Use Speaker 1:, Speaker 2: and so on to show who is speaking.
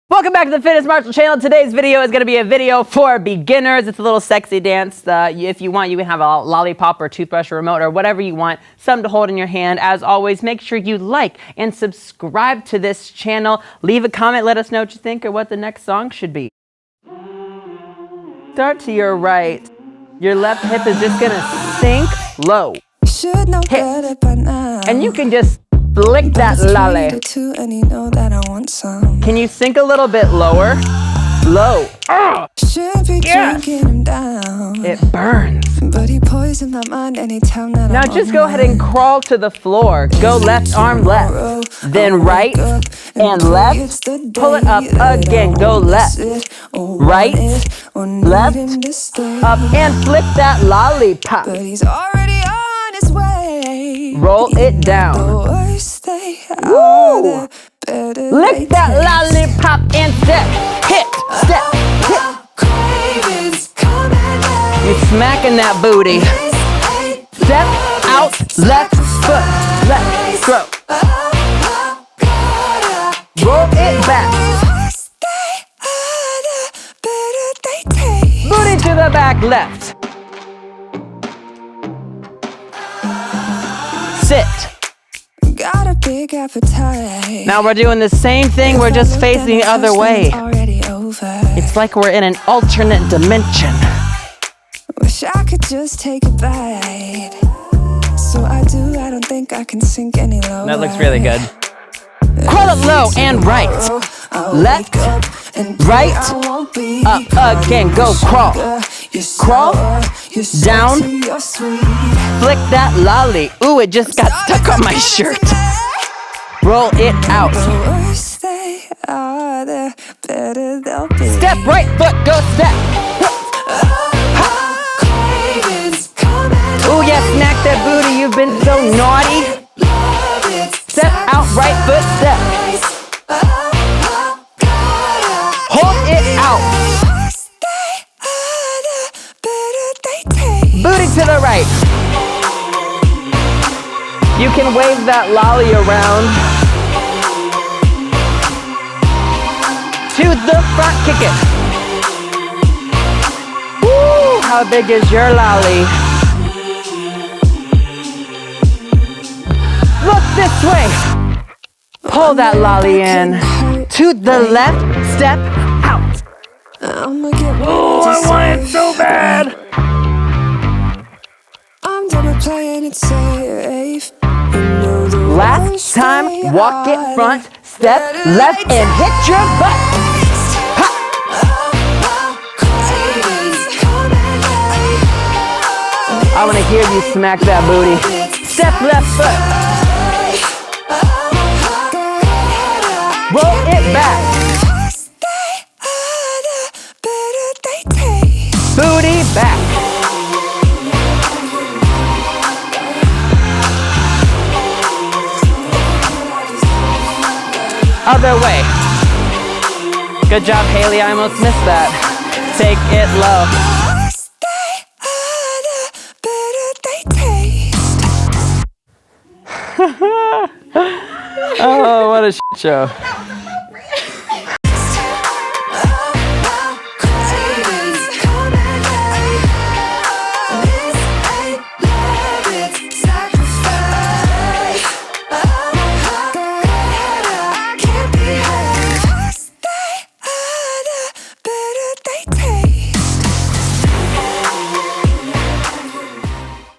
Speaker 1: Welcome back to the Fitness Marshall channel. Today's video is going to be a video for beginners. It's a little sexy dance. If you want, you can have a lollipop or toothbrush or remote or whatever you want, something to hold in your hand. As always, make sure you like and subscribe to this channel. Leave a comment, let us know what you think or what the next song should be. Start to your right. Your left hip is just going to sink low. Hip. And you can just flick that lolly. Can you sink a little bit lower? Low. Oh, yes. It burns. Now just go ahead and crawl to the floor. Go left arm left. Then right and left. Pull it up again. Go left. Right. Left. Up and flick that lollipop. Roll it down. Woo! Lick that lollipop and step, hip, step, hip. You're smacking that booty. Step out, left foot, left stroke. Roll it back. Booty to the back, left. Sit. Got a big appetite. Now we're doing the same thing, we're just facing the other way. It's like we're in an alternate dimension. Wish I could just take a bite. So I don't think I can sink any lower. That looks really good. Crawl it low and right. Left, right, up again, go crawl. Crawl, down, flick that lolly. Ooh, it just got stuck on my shirt. Roll it out. Step right foot, go step. Ooh, yeah, smack that booty, you've been so naughty. Step out, right foot, step. Hold it out. Booty to the right. You can wave that lolly around. To the front, kick it. Woo, how big is your lolly? Look this way. Pull that lolly in. To the left, step out. Oh, I want it so bad. I'm done playing it safe. Last time, walk it front, step left, and hit your butt. Ha. I want to hear you smack that booty. Step left foot. Roll it back. Booty back. Other way. Good job, Haley. I almost missed that. Take it low. Oh, what a shit show.